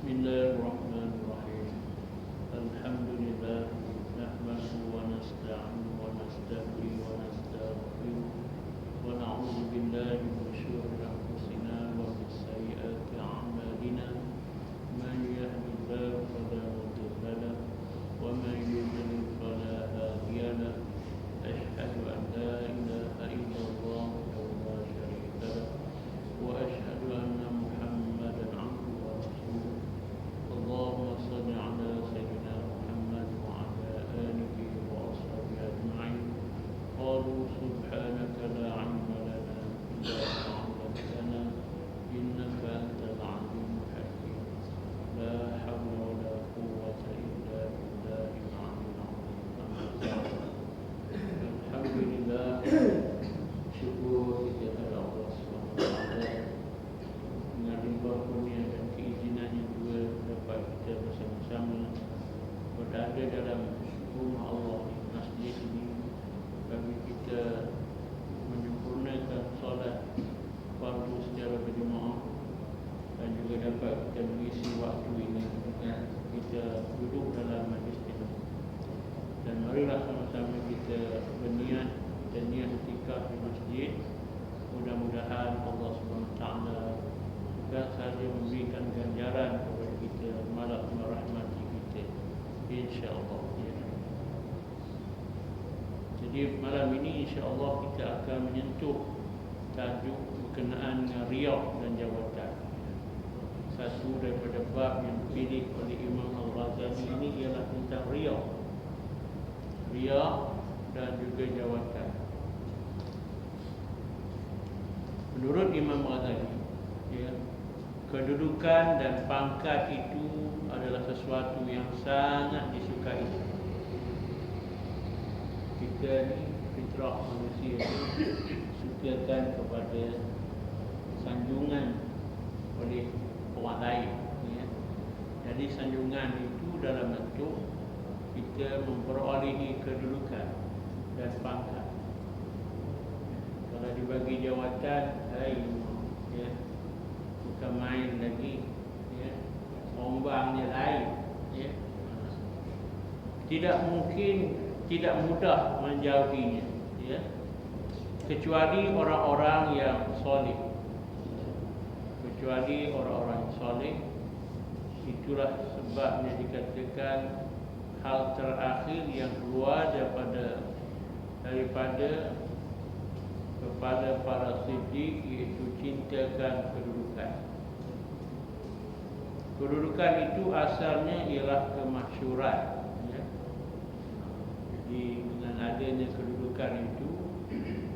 Bismillahirrahmanirrahim. Alhamdulillah nahmaduhu wa nasta'inu wa nasta'in wa nastaghfiruh wa na'udzu billahi min shururi anfusina wa min sayyiati a'malina. Man yahdihillahu fala mudilla lahu wa man yudlil fala hadiya lahu. Asyhadu an la ilaha illallah wa la syarika lahu wa asyhadu anna Muhammadan 'abduhu wa rasuluh. اللهم صل على سيدنا محمد وعلى آله وأصحابه أجمعين. قالوا سبحانك لا علم لنا إلا ما علمتنا إنك أنت العليم الحكيم. لا حول ولا قوة إلا بالله العلي العظيم. الحمد لله. Syukur kita kepada Allah SWT dengan limpah kurnia dan keizinannya juga dapat kita bersama-sama berada dalam rumah Allah di masjid ini bagi kita menyempurnakan solat fardu secara berjemaah dan juga dapat kita mengisi waktu ini kita duduk dalam majlis ini. Dan marilah sama-sama kita berniat dan niat itikaf di masjid. Mudah-mudahan Allah SWT bukan sahaja memberikan ganjaran kepada kita, malah merahmati kita, insya-Allah. Jadi malam ini insya-Allah kita akan menyentuh tajuk berkenaan dengan riya dan jawatan. Satu daripada bab yang dipilih oleh Imam Al-Ghazali ini ialah tentang riya dan juga jawatan. Menurut Imam Ghazali, kedudukan dan pangkat itu adalah sesuatu yang sangat disukai. Kita ni fitrah manusia itu sukakan kepada sanjungan oleh orang lain. Jadi sanjungan itu dalam bentuk kita memperolehi kedudukan dan pangkat. Kalau dibagi jawatan, bukan main lagi, ombangnya lain. Tidak mudah menjauhinya, kecuali orang-orang yang soleh. Itulah sebabnya dikatakan hal terakhir yang keluar daripada kepada para siddiq iaitu cintakan kedudukan. Kedudukan itu asalnya ialah kemasyhuran. Jadi dengan adanya kedudukan itu,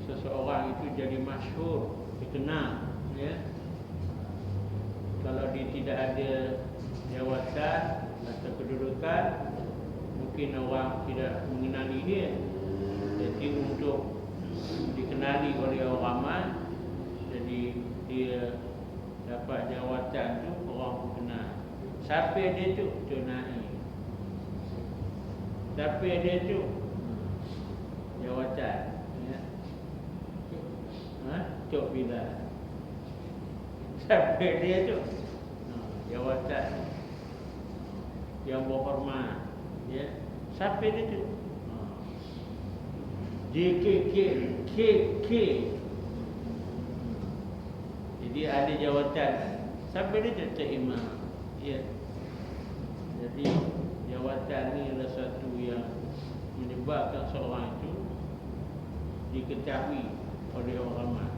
seseorang itu jadi masyhur, dikenal. Kalau dia tidak ada jawatan atau kedudukan, mungkin orang tidak mengenali dia. Jadi untuk dikenali oleh orang ramai, jadi dia dapat jawatan tu, orang pun kenal. Siapa dia tu? Cik Naim. Siapa dia tu? Jawatan. Cik Bilal. Siapa dia tu? Jawatan yang berhormat. Siapa dia tu? JKK. Jadi ada jawatan. Siapa dia tu? Imam. Jadi jawatan ni adalah satu yang menyebabkan seorang itu diketahui oleh orang ramai.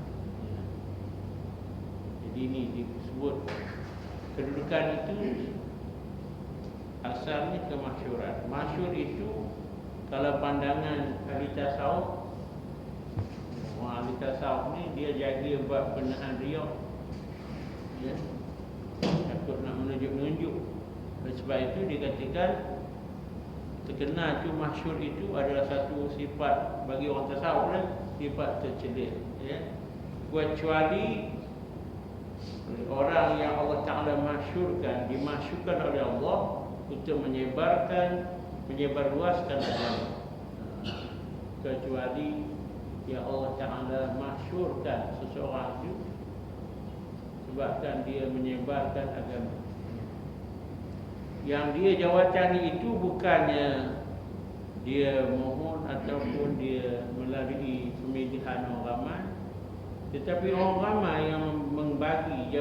Jadi ini disebut kedudukan itu asalnya kemasyhuran. Masyhur itu kalau pandangan ahli tasawuf, orang ahli tasawuf ni dia jaga bab pengenaan riya. Takut nak menunjuk-nunjuk. Sebab itu dikatakan terkenal tu masyhur itu adalah satu sifat bagi orang tasawuf lah, sifat tercela. Kecuali orang yang Allah Ta'ala masyhurkan, dimasyhurkan oleh Allah untuk menyebarluaskan agama. Kecuali yang Allah Ta'ala masyhurkan seseorang itu sebabkan dia menyebarkan agama. Yang dia jawatan itu bukannya dia mohon ataupun dia melalui pemilihan orang ramai, tetapi orang ramai yang membagi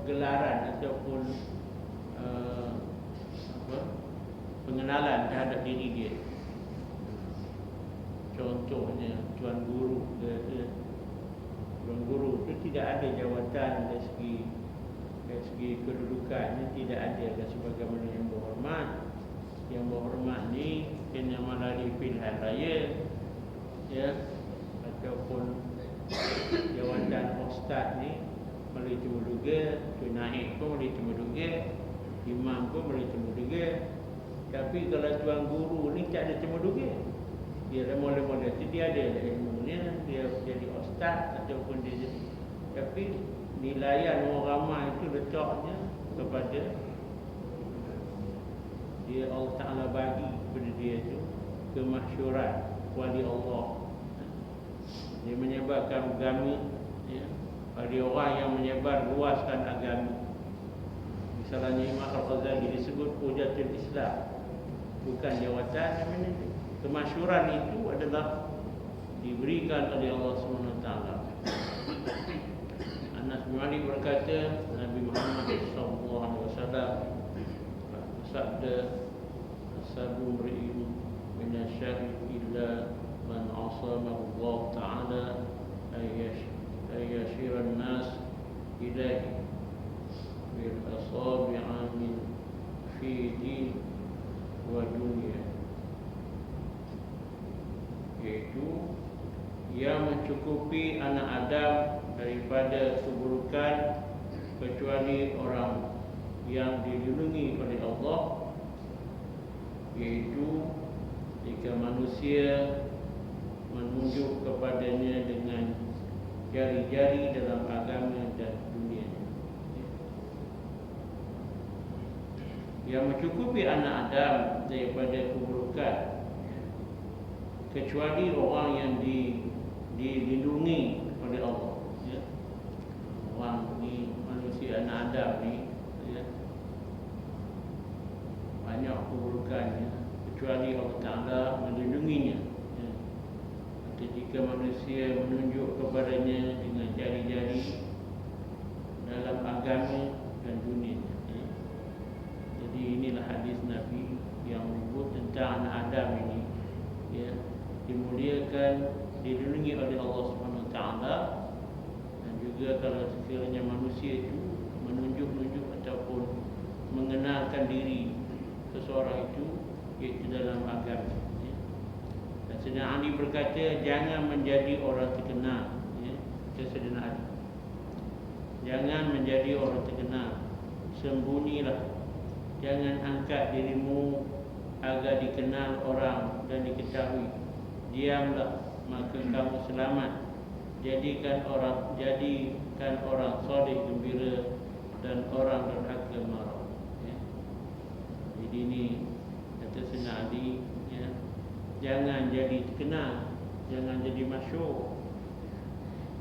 gelaran ataupun pengenalan terhadap diri dia. Contohnya tuan guru tuan guru itu tidak ada jawatan dari segi kedudukannya, tidak ada sebagaimana yang berhormat. Yang berhormat ni kena melalui pilihan raya, ya, ataupun jawatan ustaz ni melalui temuduga, tu naik pun melalui temuduga, imam pun melalui temuduga. Tapi kalau tuan guru ni tak ada temuduga, dia mula-mula tu dia ada ilmunya, dia jadi ustaz ataupun dia jadi, tapi nilaian orang ramai itu letaknya kepada dia, Allah Ta'ala bagi kepada dia itu kemasyhuran wali Allah. Dia menyebarkan agama, ya, bagi orang yang menyebar luaskan agama. Misalnya Imam Al-Ghazali disebut Hujatul Islam, bukan jawatan yang mana. Kemasyhuran itu adalah diberikan oleh Allah SWT. Anas bin Malik berkata, Nabi Muhammad SAW bersabda, "Asabu mri'in minasyarri illa man asamahu Allah Ta'ala ayyashiran nas ilahi bil asabi'a min fi din wa dunia." Iaitu ia mencukupi anak Adam daripada keburukan kecuali orang yang dilindungi oleh Allah, iaitu jika manusia menunjuk kepadanya dengan jari-jari dalam agama dan dunia. Yang mencukupi anak Adam daripada keburukan kecuali orang yang dilindungi oleh Allah, ya. Orang ni, manusia anak Adam ni, ya, banyak keburukannya kecuali Allah Ta'ala melindunginya, ya. Jika manusia menunjuk kepadanya dengan jari-jari dalam agama dan dunia, ya. Jadi inilah hadis Nabi yang menyebut tentang anak Adam ini, ya, dimuliakan, dilindungi oleh Allah Subhanahu Wa Taala. Dan juga kalau sekiranya manusia itu menunjuk ataupun mengenalkan diri seseorang itu, iaitu dalam agama, ya. Dan Sayyidina Ali berkata, jangan menjadi orang terkenal, ya. Sayyidina Ali, jangan menjadi orang terkenal, sembunyilah, jangan angkat dirimu agar dikenal orang dan diketahui. Diamlah, maka kamu selamat. Jadikan orang soleh gembira dan orang derhaka marah, ya. Jadi ini kata Sayyidina Ali, ya, jangan jadi terkenal, jangan jadi masyhur.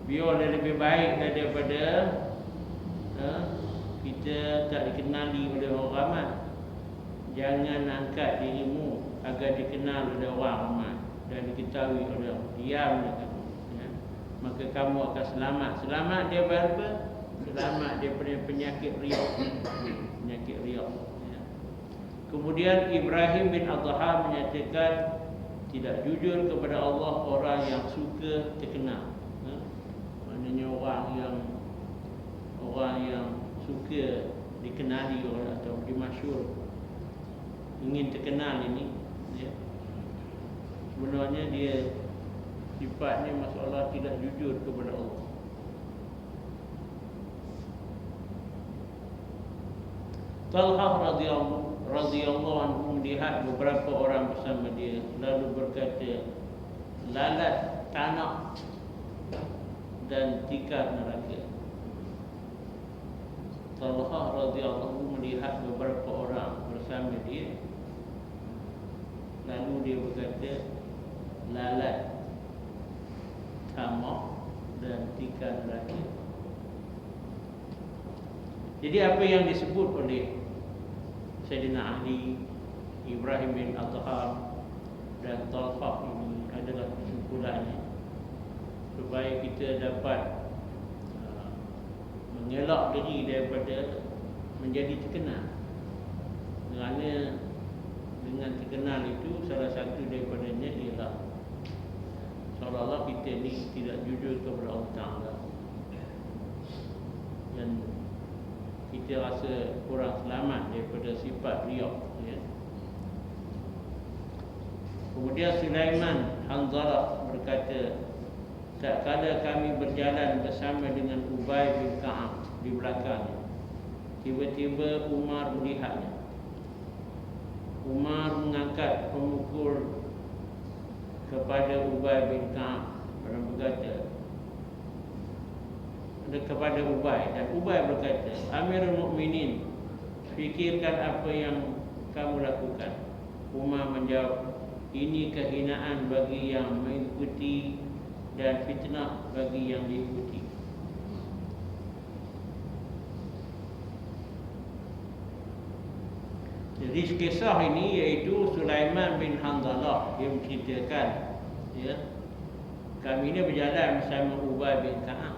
Biarlah lebih baik daripada kita tak dikenali oleh orang ramai. Jangan angkat dirimu agar dikenal oleh orang ramai dan diketahui oleh orang. Diamlah kamu, ya. Maka kamu akan selamat. Selamat dia apa? Selamat daripada penyakit riak. Penyakit riak, ya. Kemudian Ibrahim bin Adham menyatakan, tidak jujur kepada Allah orang yang suka terkenal, ya. Maknanya orang yang suka dikenali atau dimasyhur, ingin terkenal ini, ya, sebenarnya dia sifatnya masalah tidak jujur kepada Allah. Talhah radhiyallahu anhu melihat beberapa orang bersama dia, lalu berkata, lalat tanah dan tikar neraka. Talhah radhiyallahu anhu melihat beberapa orang bersama dia, lalu dia berkata, lalat, tamak dan tikar neraka. Jadi apa yang disebut oleh Sayyidina Ali, Ibrahim bin Adham dan Talfah ini adalah kesimpulannya, supaya kita dapat mengelak diri daripada menjadi terkenal. Kerana dengan terkenal itu salah satu daripadanya ialah seolah-olah kita ni tidak jujur kepada Allah Ta'ala, dan kita rasa kurang selamat daripada sifat riak, ya. Kemudian Sulaiman Hanzalah berkata, tak kala kami berjalan bersama dengan Ubay bin Ka'ab di belakangnya, tiba-tiba Umar melihatnya. Umar mengangkat pemukul kepada Ubay bin Ka'ab dan berkata kepada Ubay, dan Ubay berkata, Amirul Mukminin, fikirkan apa yang kamu lakukan. Umar menjawab, ini kehinaan bagi yang mengikuti dan fitnah bagi yang diikuti. Jadi kisah ini iaitu Sulaiman bin Hanzalah, dia menceritakan, ya, kami ini berjalan bersama Ubay bin Ka'ab.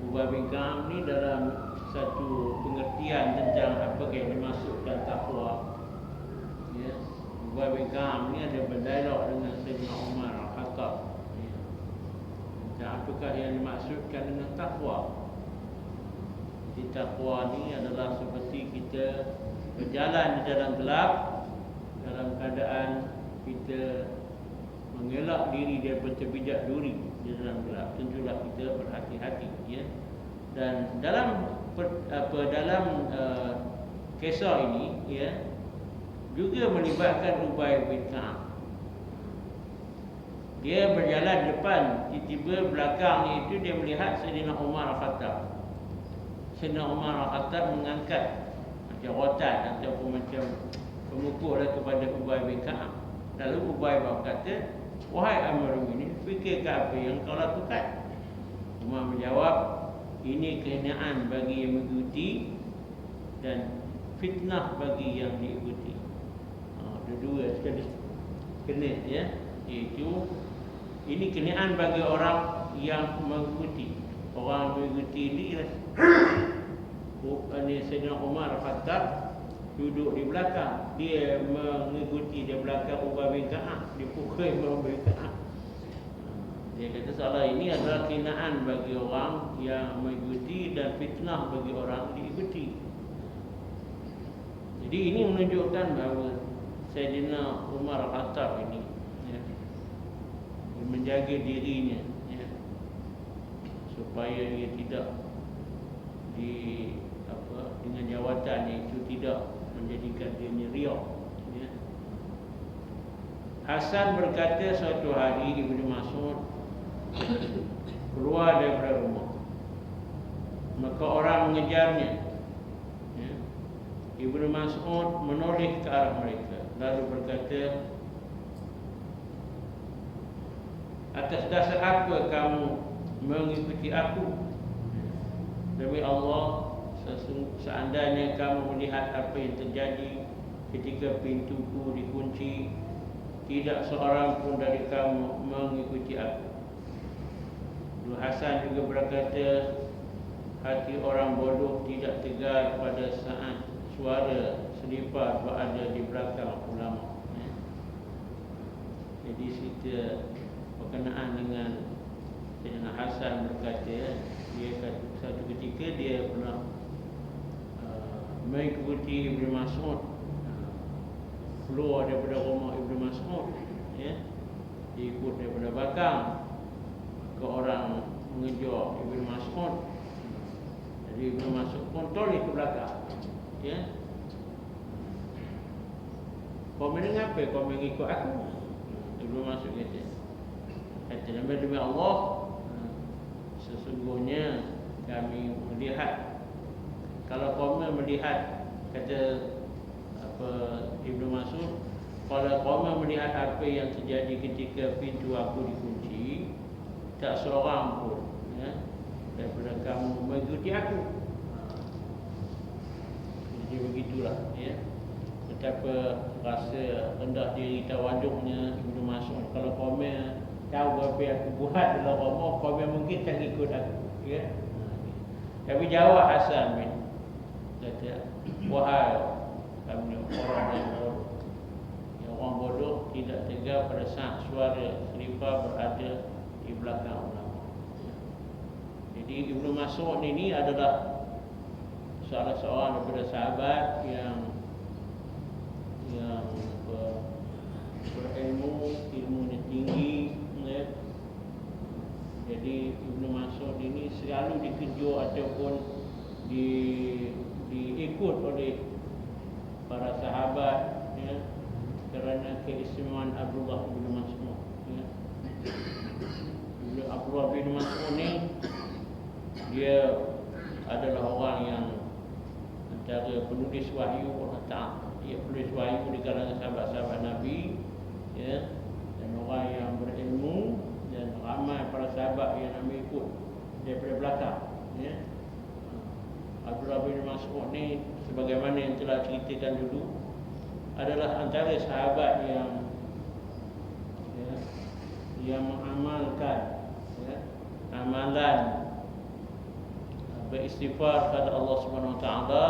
Ubay bin Ka'ab ni dalam satu pengertian tentang apa yang dimaksudkan takwa, ya. Ubay bin Ka'ab ni ada berdialog dengan Sayyidina Umar Al-Khattab, ya. Dan apakah yang dimaksudkan dengan takwa? Jadi takwa ni adalah seperti kita berjalan di dalam gelap, dalam keadaan kita mengelak diri daripada terpijak duri di dalam gelap. Tentulah kita berhati-hati, ya. Dan dalam kisah ini, ya, juga melibatkan Ubay bin Ka'ab. Dia berjalan depan, tiba-tiba belakangnya itu dia melihat Sayyidina Umar Al-Khattab. Sayyidina Umar Al-Khattab mengangkat macam rotan ataupun macam pemukul kepada Ubay bin Ka'ab. Lalu Ubay berkata, wahai Amirul Mukminin, fikirkan apa yang kau lakukan. Umar menjawab, ini kehinaan bagi yang mengikuti dan fitnah bagi yang diikuti. Dua-dua sekali kena, ya. Iaitu ini kehinaan bagi orang yang mengikuti. Orang mengikuti ini Sayyidina Umar Khattab duduk di belakang, dia mengikuti di belakang Ubay bin Ka'ab, dia pukul Ubay bin Ka'ab. Dia kata salah, ini adalah kehinaan bagi orang yang mengikuti dan fitnah bagi orang diikuti. Jadi ini menunjukkan bahawa Sayyidina Umar Khattab ini, ya, menjaga dirinya, ya, supaya dia tidak dengan jawatannya itu tidak menjadikan dia riak, ya. Hasan berkata, suatu hari Ibnu Mas'ud keluar daripada rumah, maka orang mengejarnya, ya. Ibnu Mas'ud menoleh ke arah mereka lalu berkata, atas dasar apa kamu mengikuti aku? Demi Allah, seandainya kamu melihat apa yang terjadi ketika pintuku dikunci, tidak seorang pun dari kamu mengikuti aku. Hasan juga berkata, hati orang bodoh tidak tegar pada saat suara selipar berada di belakang ulama. Jadi cerita berkenaan dengan Sayyidina Hasan berkata, dia kata satu ketika dia pernah mengikuti Ibnu Mas'ud, keluar daripada rumah Ibnu Mas'ud, ya, dia ikut daripada belakang, ke orang mengejar Ibnu Mas'ud. Jadi Ibnu Mas'ud pun toleh ke belakang, ya. Kau mengapa kau mengikut aku? Ibnu Mas'ud kata, demi Allah, sesungguhnya kami melihat, kalau kau melihat, kata Ibnu Mas'ud, kalau kau melihat apa yang terjadi ketika pintu aku dikunci, tak seorang pun, ya, daripada kamu mengikuti aku. Jadi begitulah ya. Betapa rasa rendah diri tawaduknya Ibnu Mas'ud. Kalau komen tahu apa yang aku buat dalam rumah, komen mungkin tak ikut aku ya. Tapi jawab Hasan bin kata, wahai kami orang yang bodoh, yang orang bodoh tidak tega pada saat suara seripar berada di belakang ulama. Jadi Ibnu Mas'ud ini adalah salah seorang daripada sahabat yang berilmu, ilmunya tinggi ya. Jadi Ibnu Mas'ud ini selalu dikejut ataupun diikut oleh para sahabat ya, kerana keistimewaan Abdullah bin Mas'ud ya. Abdullah bin Mas'ud ni dia adalah orang yang antara penulis wahyu Allah Ta'ala. Dia penulis wahyu di kalangan sahabat-sahabat Nabi ya, dan orang yang berilmu, dan ramai para sahabat yang Nabi ikut daripada belakang ya. Abdullah bin Mas'ud ni sebagaimana yang telah ceritakan dulu adalah antara sahabat yang mengamalkan ya, amalan beristighfar kepada Allah Subhanahu Wa Taala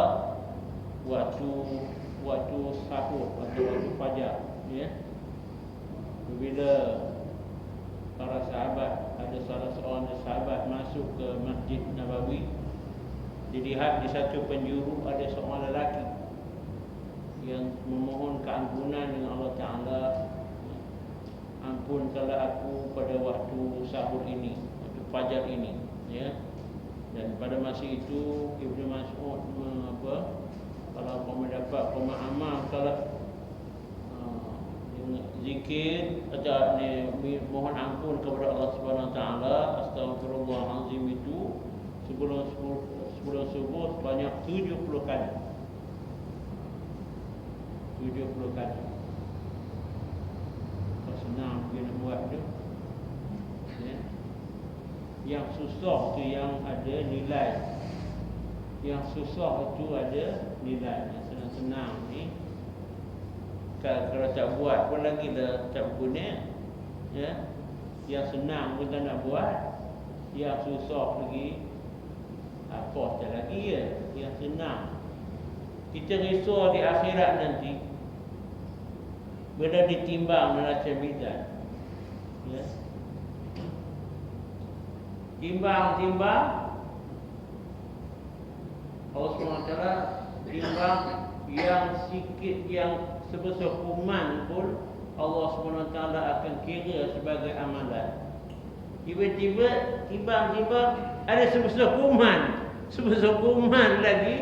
waktu sahur atau waktu fajar ya. Bila para sahabat, ada salah seorang sahabat masuk ke Masjid Nabawi, dilihat di satu penjuru ada seorang lelaki yang memohon keampunan dengan Allah Ta'ala. Ampunkanlah aku pada waktu sahur ini, waktu fajar ini ya. Dan pada masa itu Ibnu Mas'ud kalau kamu dapat pemahaman, kalau zikir atau mohon ampun kepada Allah Subhanahu Wa Taala, astagfirullahalazim itu sebelum subuh sebanyak 70 kali. 70 kali. Kalau senang dia nak buat tu ya. Yang susah tu yang ada nilai. Yang susah itu ada nilai. Yang senang-senang ni kalau tak buat pun lagi dah tak guna ya. Yang senang pun tak nak buat, yang susah lagi apa tak lagi ya. Yang senang kita risau di akhirat nanti bila ditimbang neraca mizan ya. Timbang Allah SWT timbang yang sikit, yang sebesar kuman pun Allah SWT akan kira sebagai amalan. Tiba-tiba ada sebesar kuman lagi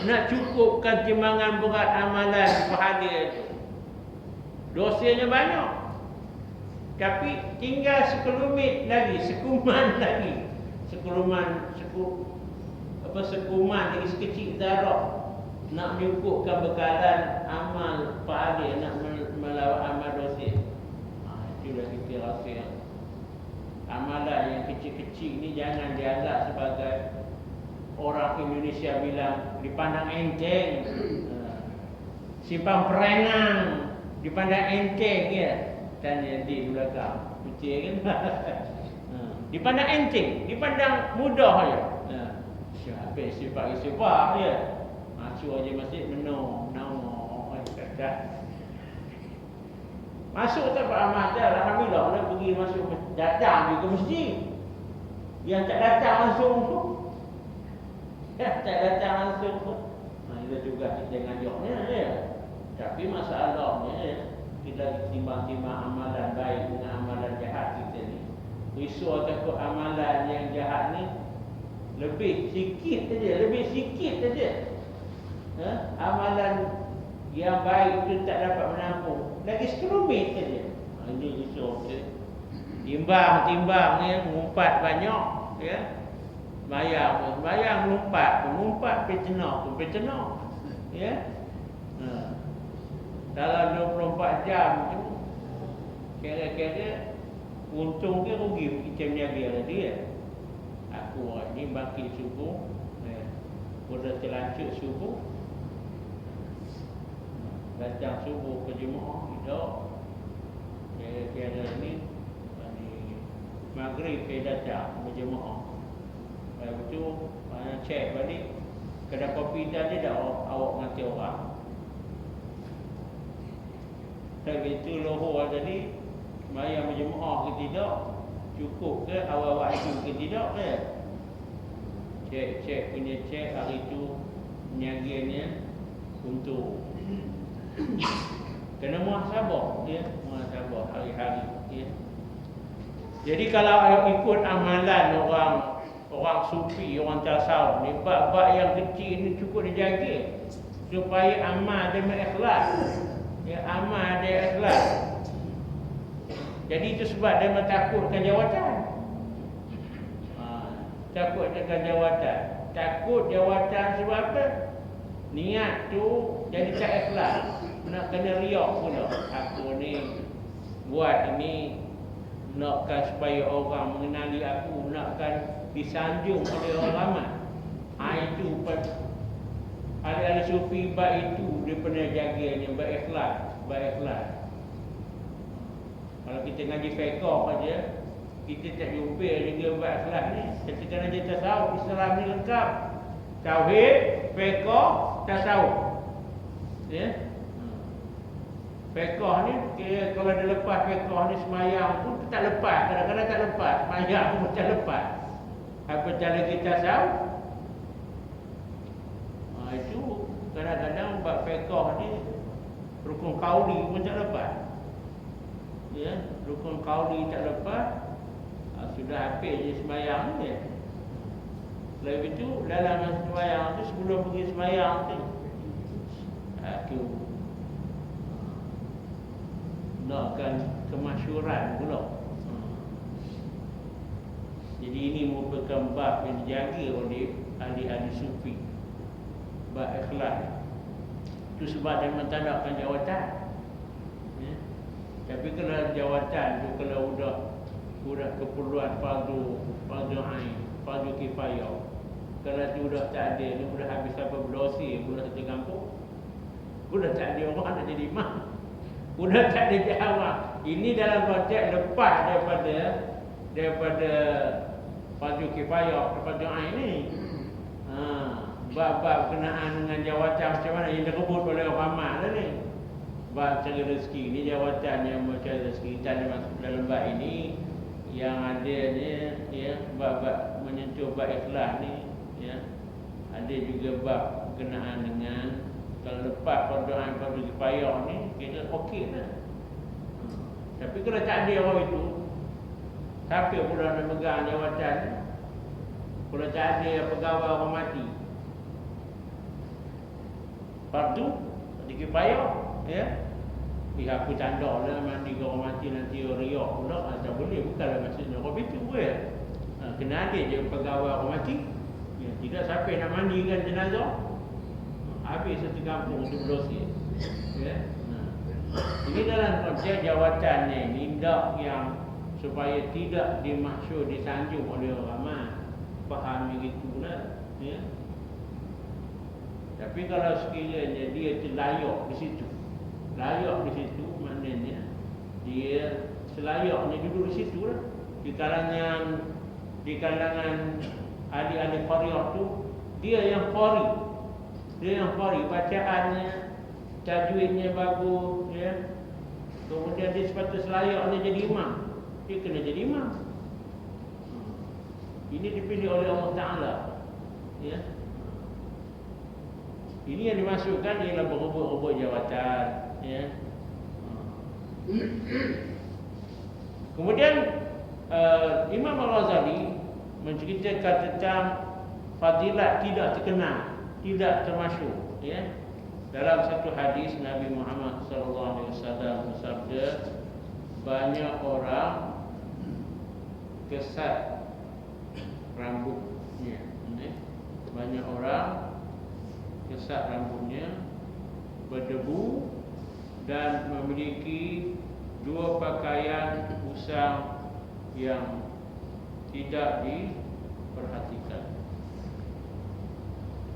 nak cukupkan timbangan berat amalan pahala itu. Dosanya banyak, tapi tinggal sekelumit lagi, sekuman lagi, sekuman lagi sekecil darah nak menyukupkan bekalan amal pahala, nak melawan amal dosa. Itulah kita rasa yang amalan yang kecil-kecil ni jangan dianggap sebagai orang Indonesia bilang dipandang enteng. Simpang perenang dipandang enteng ya. Dan jadi di belakang betul kan. Dipandang enteng, dipandang mudah je. Siapa sifat ya. Masuk aja masjid menang kata. Masuk tak beramal dah, alhamdulillah nak pergi masuk datang pergi ke masjid. Yang tak datang langsung tu. Itu juga kita ngajoknya ya. Tapi masalahnya ya, kita timbang-timbang amalan baik dengan amalan jahat kita ni. Risau takut amalan yang jahat ni lebih sikit saja. Amalan yang baik itu tak dapat menampung, lagi sekelumit saja. Ini risau kita. Timbang ni mengumpat banyak ya. Bayang mengumpat pecenok ya. Dalam 24 jam tu kira-kira untung ke rugi kita menjaga tadi ya. Aku ni bangkit subuh pada terlanjut subuh datang subuh ke jemaah tidak. Kira-kira ni maghrib datang berjemaah. Lepas tu cek balik kedai kopi tadi dah awak mati orang. Lepas tu lohor tadi sembahyang berjemaah ke tidak, cukup ke awal-awal itu ke tidak ke? Cek punya cek hari tu niaganya untuk kena muhasabah ya, muhasabah hari-hari ya. Jadi kalau ikut amalan orang sufi, orang tasawuf ni, bab-bab yang kecil ni cukup dijaga supaya amal dia ikhlas. Ya, amal dia ikhlas. Jadi itu sebab dia mentakutkan jawatan. Takut dengan jawatan. Takut jawatan sebab apa? Niat tu jadi tak ikhlas. Nak kena riak pula. Aku ni buat ini nakkan supaya orang mengenali aku, nakkan disanjung oleh orang ramai. Itu ahli-ahli sufi bab itu dia pernah jaganya, bab ikhlas. Kalau kita ngaji fiqh saja, kita tak jumpa juga bab ikhlas ni. Ketika ngaji tasawuf, Islam ni lengkap. Tauhid, fiqh, tasawuf. Ya. Fiqh ni kalau dia lepas fiqh ni semayang pun tak lepas, kadang-kadang tak lepas. Semayang pun macam lepas. Apa cara kita tasawuf? Itu kadang-kadang bab fiqh ni rukun qauli pun tak lepas. Ya, rukun qauli tak lepas. Sudah habis je sembahyang ni. Lepas itu dalam sembahyang tu, sebelum pergi sembahyang tu, aku nakkan kemasyhuran pula. Jadi ini merupakan bab yang dijaga oleh ahli-ahli sufi. Bab ikhlas. Itu sebab dia mentandakkan jawatan. Ya. Tapi kalau jawatan tu kalau sudah keperluan fardu ain, fardu kifayah. Kalau tu sudah tak ada, ni sudah habis apa berdosa pula satu kampung. Sudah tak ada orang nak jadi imam. Sudah tak ada jawab. Ini dalam konteks lepas daripada fardu kifayah, fardu ain ni. Bab-bab berkenaan dengan jawatan macam mana yang direbut oleh orang ramai lah ni. Bab cara rezeki ni, jawatan yang macam rezeki kita dalam bab ini yang ada ni ya, bab-bab menyentuh bab ikhlas ni ya. Ada juga bab berkenaan dengan kalau lepas fardu ain, fardu kifayah ni kita okey lah. Tapi kalau tak ada orang itu, siapa pula nak megang jawatan ni? Kalau tak ada pegawai orang mati, fardu kifayah ya. Aku tanda lah mandi ke orang mati nanti riak pula. Tak boleh, bukanlah maksudnya orang itu pun. Kena ada je pegawai orang mati ya, tidak sampai nak mandikan jenazah. Habis satu kampung untuk berdosa ya. Ini dalam konteks jawatan ni, tindak yang supaya tidak dimaksud disanjung oleh orang ramai. Faham yang itulah ya. Tapi kalau sekiranya dia terlayak di situ, layak di situ maknanya dia selayaknya duduk di situ lah. Di kalangan ahli-ahli qaryah tu, dia yang qari, bacaannya, tajwidnya bagus ya. Kemudian dia sepatutnya selayaknya jadi imam, dia kena jadi imam. Ini dipilih oleh Allah Ta'ala ya. Ini yang dimasukkan ialah berebut-rebut jawatan ya. Kemudian Imam Al-Ghazali menceritakan tentang fadilat tidak terkenal, tidak termasyhur ya. Dalam satu hadis Nabi Muhammad sallallahu alaihi wasallam bersabda, banyak orang kesat rambutnya ya. Banyak orang kesat rambutnya, berdebu dan memiliki dua pakaian usang yang tidak diperhatikan.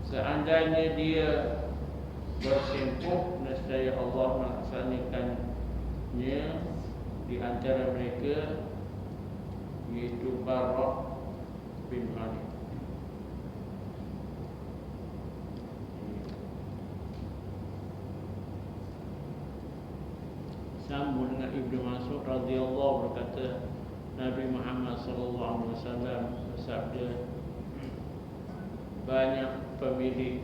Seandainya dia bersempuh nescaya Allah melaksanakannya di antara mereka, yaitu Barrah bin Malik. Sambung dengan Ibnu Mas'ud radhiyallahu berkata, Nabi Muhammad sallallahu alaihi wasallam bersabda, banyak pemilik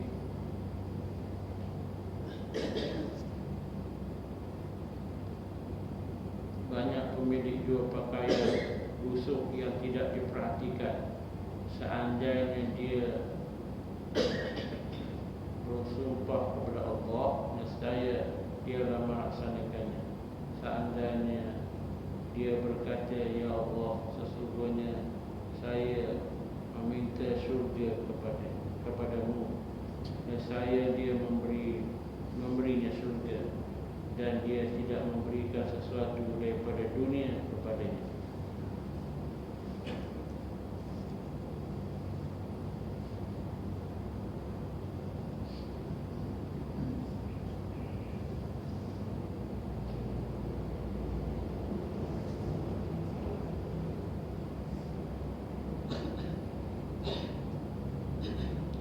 jual pakaian busuk yang tidak diperhatikan. Seandainya dia bersumpah kepada Allah, nescaya dia akan melaksanakannya. Seandainya dia berkata, ya Allah, sesungguhnya saya meminta syurga kepadamu, nescaya dia memberinya syurga, dan dia tidak memberikan sesuatu daripada dunia kepadanya.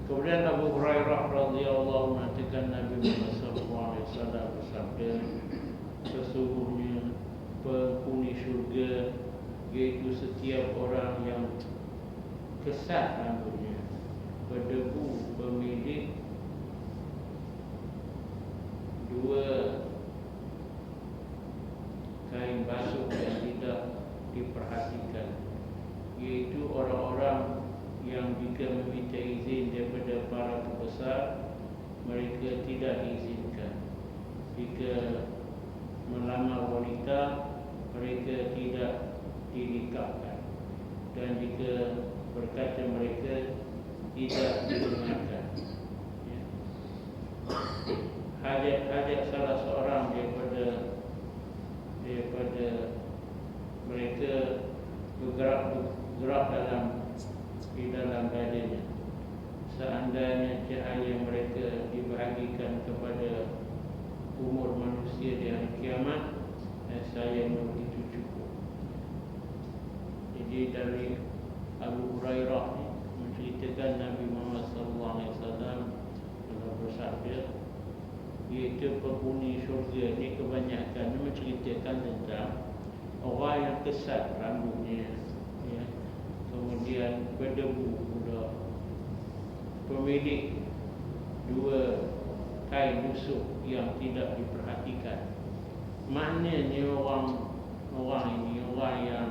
Kemudian Abu Hurairah radhiyallahu mengatakan Nabi Muhammad sallallahu alaihi wasallam bersabda, sesungguhnya penghuni syurga yaitu setiap orang yang kesat rambutnya, berdebu, bermilik, dua kain basuh yang tidak diperhatikan, yaitu orang-orang yang jika meminta izin daripada para pembesar, mereka tidak diizinkan. Jika melamar wanita, mereka tidak dinikahkan. Dan jika berkata mereka, tidak didengarkan. Hajat salah seorang daripada mereka bergerak di dalam badannya. Seandainya cahaya mereka dibahagikan kepada umur manusia di hari kiamat, saya begitu cukup. Jadi dari Abu Hurairah menceritakan Nabi Muhammad SAW telah bersabda, iaitu penghuni syurga ni kebanyakan menceritakan tentang orang yang kesat rambutnya, ya, kemudian berdebu pula, pemilik dua kain busuk yang tidak diperhatikan. Maknanya orang ini orang yang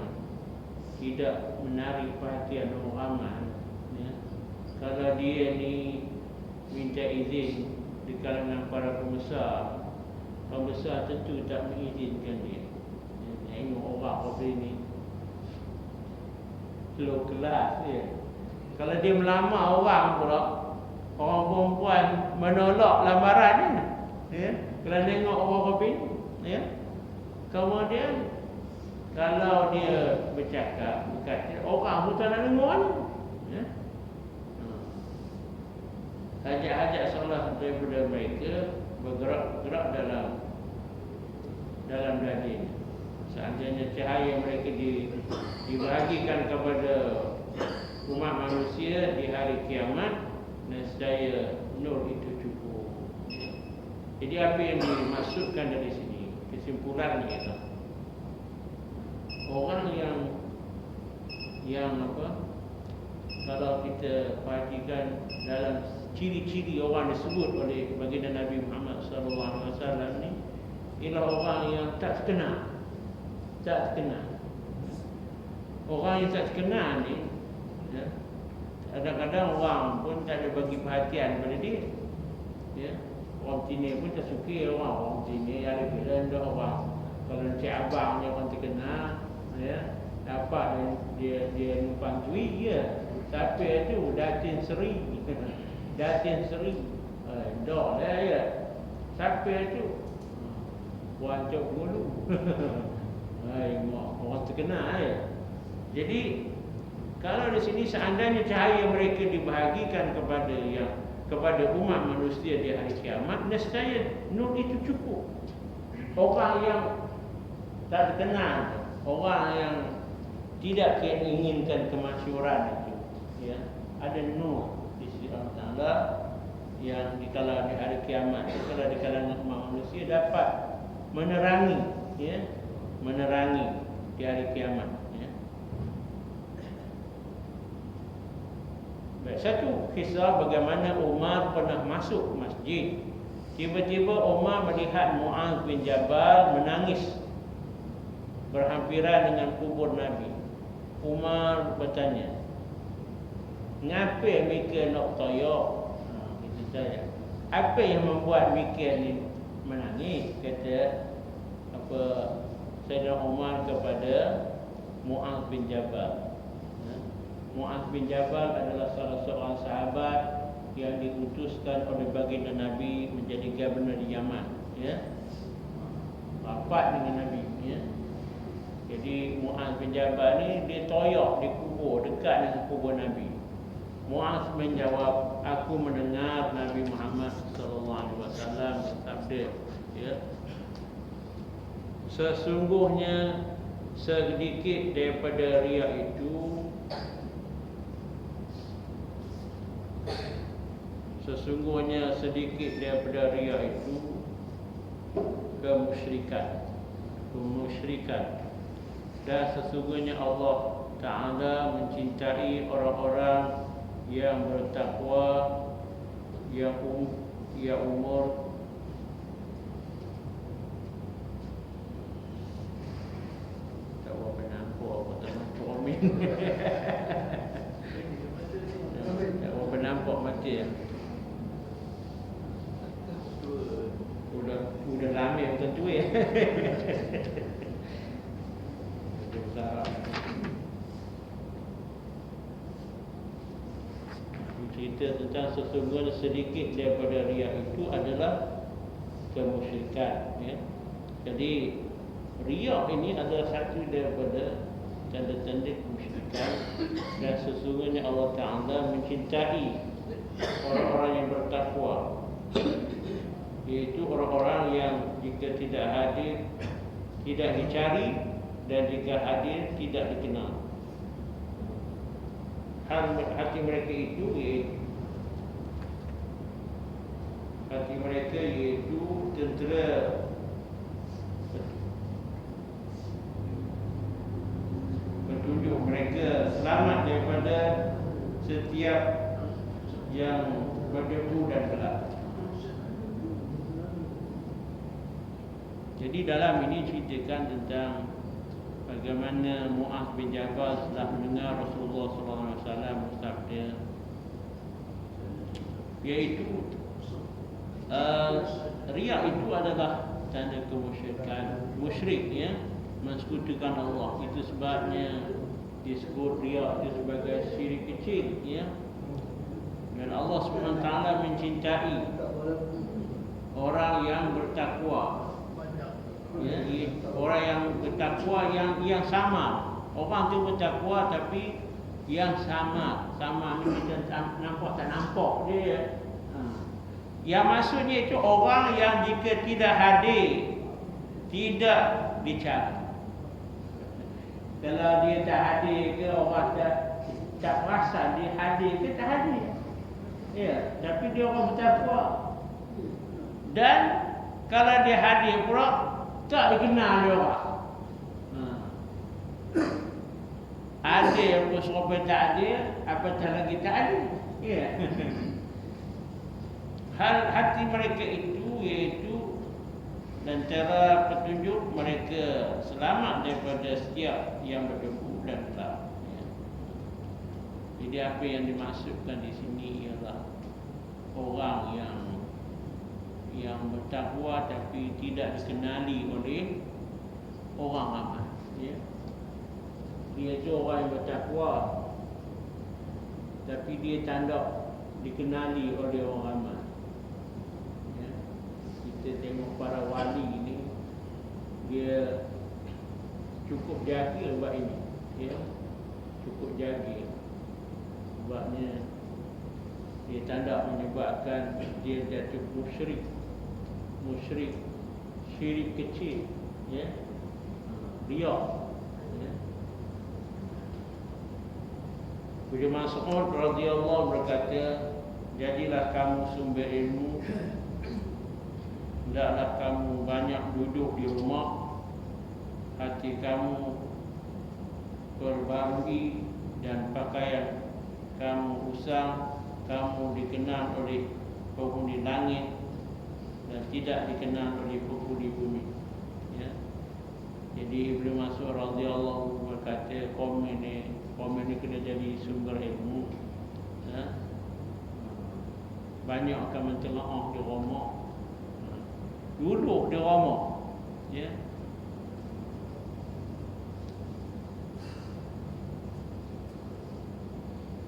tidak menarik perhatian orang ramai, ya. Kalau dia ni minta izin di kalangan para pembesar tentu tak mengizinkan dia. Tengok orang seperti ini low kelas dia. Kalau dia melamar orang pula, orang perempuan menolak lamaran dia, ya, kalau tengok orang seperti ini, ya. Kemudian kalau dia bercakap, berkata, orang pun tak nak dengar, ya. Hajat-hajat salah daripada mereka bergerak dalam daging. Seandainya cahaya mereka dibahagikan kepada umat manusia di hari kiamat, nescaya nur itu cukup. Jadi apa yang dimaksudkan dari sini, kesimpulannya ialah orang yang kalau kita perhatikan dalam ciri-ciri orang disebut oleh baginda Nabi Muhammad SAW ni, ialah orang yang tak terkenal. Orang yang tak terkenal ni, ya, kadang-kadang orang pun tak ada bagi perhatian pada dia, ya. Orang sini pun tak suka orang sini, ada bila orang kalau Encik Abang ni orang terkenal, ya, dapat dia numpang duit je. Siapa tu? Datin Seri. Dok lah, ya. Siapa tu? Puan Cok Gulu. Orang terkenal, ya. Jadi kalau di sini seandainya cahaya mereka dibahagikan kepada yang kepada umat manusia di hari kiamat, nescaya nur itu cukup. Orang yang tak terkenal, orang yang tidak inginkan kemasyhuran itu, ya, ada nur di sisi Allah Taala yang di hari kiamat, kalau di kalangan umat manusia dapat menerangi, ya, menerangi di hari kiamat. Ya. Baik, satu kisah bagaimana Umar pernah masuk masjid. Tiba-tiba Umar melihat Mu'adz bin Jabal menangis berhampiran dengan kubur Nabi. Umar bertanya, "Ngapa mereka nak toyok?" Kita tanya, "Apa yang membuat mereka ni menangis?" Kata Sayyidina Umar kepada Mu'adz bin Jabal. Mu'adz bin Jabal adalah salah seorang sahabat yang diutuskan oleh baginda Nabi menjadi gubernur di Yaman, ya. Rapat dengan Nabi, ya. Jadi Mu'adz bin Jabal ni dia toyok di kubur dekat dengan kubur Nabi. Mu'adz menjawab, "Aku mendengar Nabi Muhammad sallallahu alaihi wasallam bersabda, ya, sesungguhnya sedikit daripada riya itu kemusyrikan, dan sesungguhnya Allah Ta'ala mencintai orang-orang yang bertakwa, yang umur tak berapa apa terlampau amin. Tak berapa nampak mati ya. Udah lama macam tu ya. Cerita tentang sesungguhnya sedikit daripada riya itu adalah kemusyrikan, ya. Jadi riya ini adalah satu daripada tanda-tanda kemusyrikan, dan sesungguhnya Allah Ta'ala mencintai orang-orang yang bertakwa, iaitu orang-orang yang jika tidak hadir tidak dicari, dan jika hadir tidak dikenal. Hati mereka iaitu tentera petunjuk mereka selamat daripada setiap yang berdebu dan gelap. Jadi dalam ini ceritakan tentang bagaimana Mu'adz bin Jabal setelah mendengar Rasulullah SAW bersabda, iaitu riya itu adalah tanda kemusyrikan. Musyrik, ya, mensekutukan Allah. Itu sebabnya disebut riya itu sebagai syirik kecil, ya. Dan Allah SWT mencintai orang yang bertakwa, ya, orang yang bertakwa yang sama. Orang tu bertakwa tapi yang sama ni macam nampak tak nampak dia. Yang maksudnya itu orang yang jika tidak hadir tidak dicari. Kalau dia tak hadir ke, orang tak perasan dia hadir ke tak hadir, ya, tapi dia orang bertakwa. Dan kalau dia hadir pula tak dikenal dia orang. Ada yang berserobot tak ada, apatah lagi tak ada, ya. Hal hati mereka itu iaitu antara petunjuk mereka selamat daripada setiap yang berdebu dan gelap, ya. Jadi apa yang dimaksudkan di sini ialah orang yang bertakwa tapi tidak dikenali oleh orang ramai, ya. Dia itu orang yang bertakwa tapi dia tak dikenali oleh orang ramai, ya. Kita tengok para wali ini, dia cukup jaga buat ini, ya, cukup jaga. Sebabnya Dia tanda menyebabkan dia jatuh musyrik. Syirik kecil, ya. Riya, ya. Ibnu Mas'ud radhiyallahu berkata, jadilah kamu sumber ilmu, hendaklah kamu banyak duduk di rumah, hati kamu perbarui dan pakaian kamu usang, kamu dikenal oleh penghuni langit dan tidak dikenal oleh penghuni bumi, ya. Jadi Ibnu Mas'ud radhiyallahu berkata, komen ni kena jadi sumber ilmu, ya. Banyak akan mencelaah di rumah, duduk di rumah, ya.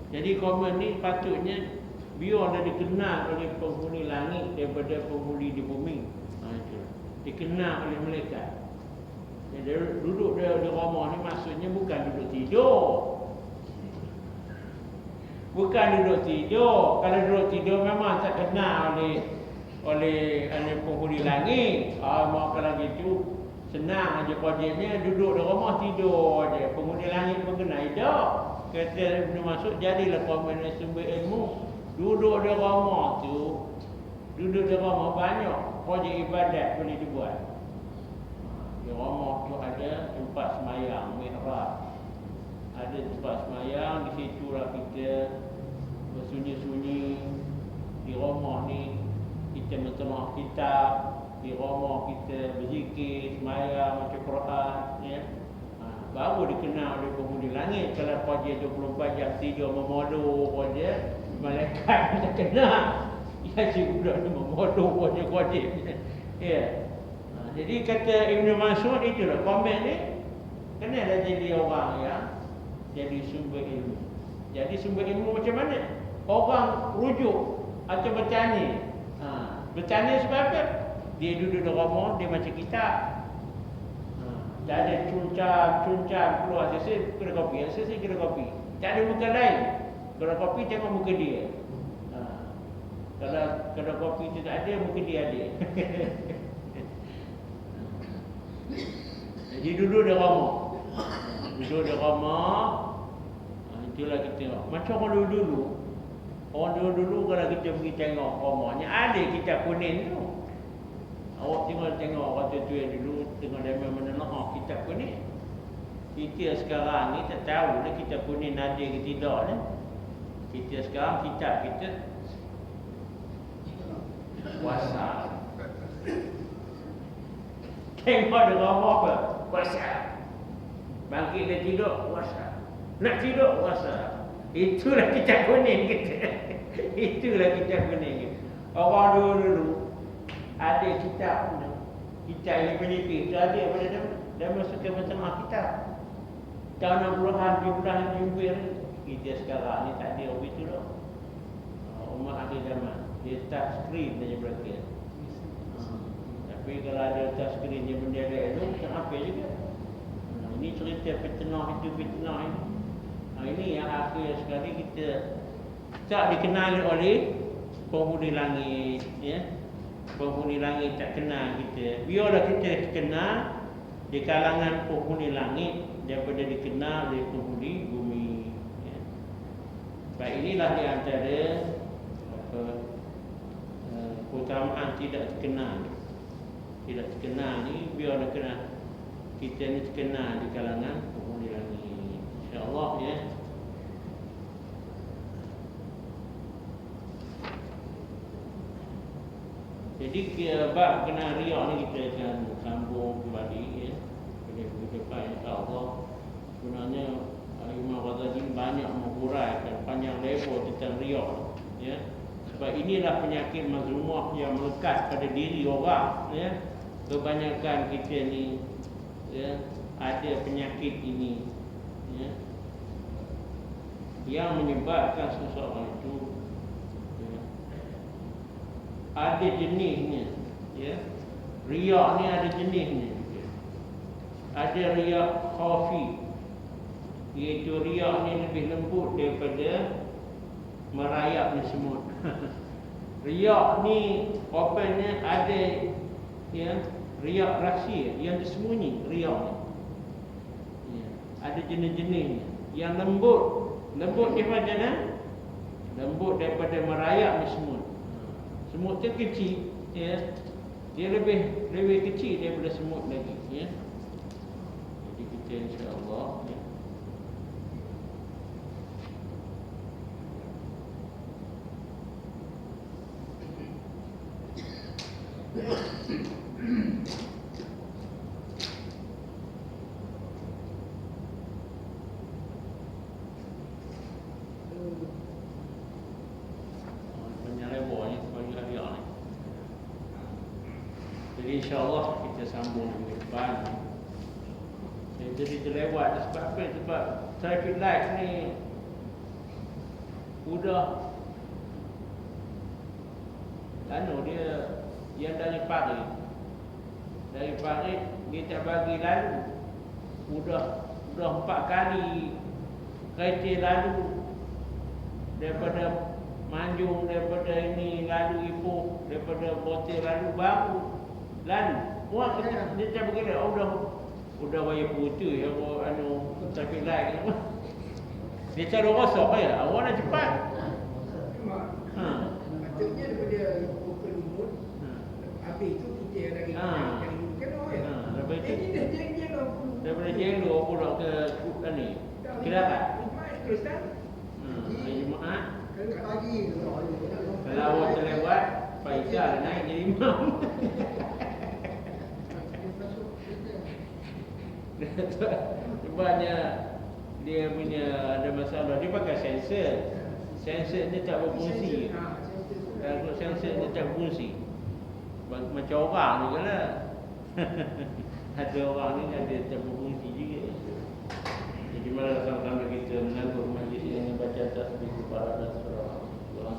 Jadi komen ni patutnya biar dia dikenal oleh penghuni langit daripada penghuni di bumi. Dikenal oleh malaikat. Jadi duduk di rumah ni maksudnya bukan duduk tidur. Bukan duduk tidur. Kalau duduk tidur memang tak kenal oleh penghuni langit. Kalau gitu senang aja projeknya, duduk di rumah tidur aja. Penghuni langit pun kena hidup. Kata Ibnu Mas'ud, jadilah komen sumber ilmu. Duduk di rumah tu, duduk di rumah banyak projek ibadat boleh dibuat. Di rumah tu ada tempat semayang, mihrab. Ada tempat semayang, di situlah kita bersunyi-sunyi. Di rumah ni kita mentelaah kitab, di rumah kita berzikir, semayang, baca Quran, ya. Baru dikenal oleh penghuni langit. Kalau projek 24 jam tidur memodok projek, malaikat tak kenal. Ya, si budak ni memodok projek. Ya. Jadi kata Ibnu Mas'ud, itulah komen ni, kena dah jadi orang yang jadi sumber ilmu. Jadi sumber ilmu macam mana? Orang rujuk atau bertanya. Bertanya sebab apa? Dia duduk di rumah, dia baca kitab. Tak ada cuncang keluar sesi kena kopi, sesi kena kopi. Tak ada muka lain. Kalau kopi tengok muka dia. Kalau kopi tu tak ada, muka dia ada. Jadi duduk di rumah. Itulah kita. Macam orang dulu. Orang dulu kalau kita pergi tengok rumahnya, ada kitab kuning tu. Awak tengok orang tua dulu tengok dia menelaah kitab kuning. Kita sekarang ni tak tahu dah kitab kuning ada ke tidak ni. Kita sekarang kitab kita WhatsApp. Tengok dia ngomong apa? WhatsApp. Bangkit dia tidur, WhatsApp. Nak tidur, WhatsApp. Itulah kitab kuning kita. Itulah kitab kuning kita. Orang dulu ada kitab yang menipis tu ada pada dia masukkan tengah kitab. Tahun 60-an, 70-an jumpa kita sekarang ni tak ada habis tu dah. Umat ada zaman dia touch screen saja berakhir. Tapi kalau ada touch screen yang mendadak tu tak apa juga. Ini cerita fitnah itu fitnah ini. Ini yang akhir sekali kita tak dikenali oleh penghuni langit, ya. Penghuni langit tak kenal kita. Biarlah kita kenal di kalangan penghuni langit daripada dikenal oleh penghuni bumi, ya. Baik, inilah di antara keutamaan tidak terkenal. Tidak terkenal ni biarlah kenal kita ni terkenal di kalangan penghuni langit. InsyaAllah, ya. Jadi bab kena riak ni kita akan sambung kembali, ya. Pada minggu depan insya-Allah. Sebenarnya Imam Ghazali banyak menguraikan panjang lebar tentang riak, ya. Sebab inilah penyakit mazmumah yang melekat pada diri orang, ya. Kebanyakan kita ni, ya, ada penyakit ini, ya, yang menyebabkan seseorang itu ada jenisnya, ya. Riak ni ada jenisnya. Ada riak khafi, iaitu riak ni lebih lembut daripada merayapnya semut. Riak ni opennya ada, ya, riak rahsia yang tersembunyi riak ni. Ya, ada jenis-jenisnya. Yang lembut dia macam mana? Lembut daripada merayapnya semut. Semut tu kecil, ya. Dia lebih kecil daripada semut lagi, ya. Jadi kita insya-Allah, ya. Penyelewanya sebagai harian ni. Jadi insya-Allah kita sambung minggu depan. Saya jadi terlewat sebab apa? Sebab traffic light ni udah dia yang dari Paris dia tak bagi lalu. Udah 4 kali kereta lalu daripada Manjung, daripada ini lalu Ipoh, daripada Botil lalu baru lalu. Orang kata dia tak bagi lalu. Udah bayar putu ya traffic light ni. Dia cara rosak ya. Awak nak cepat. Patutnya daripada open mood. Habis tu kita ada yang kena ya. Daripada Jelo pula ke ni. Kelapa. Terus kan? Hari Jumaat. Kalau kat pagi tu. Kalau awak terlewat, Faizal naik jadi imam. Sebabnya dia punya ada masalah. Dia pakai sensor. Sensor dia tak berfungsi. Kalau sensor dia tak berfungsi, macam orang ni kan lah. Ada orang ni ada tak berfungsi juga. Jadi malah sama-sama kita menanggung majlis ini baca tasbih kepada surah Allah.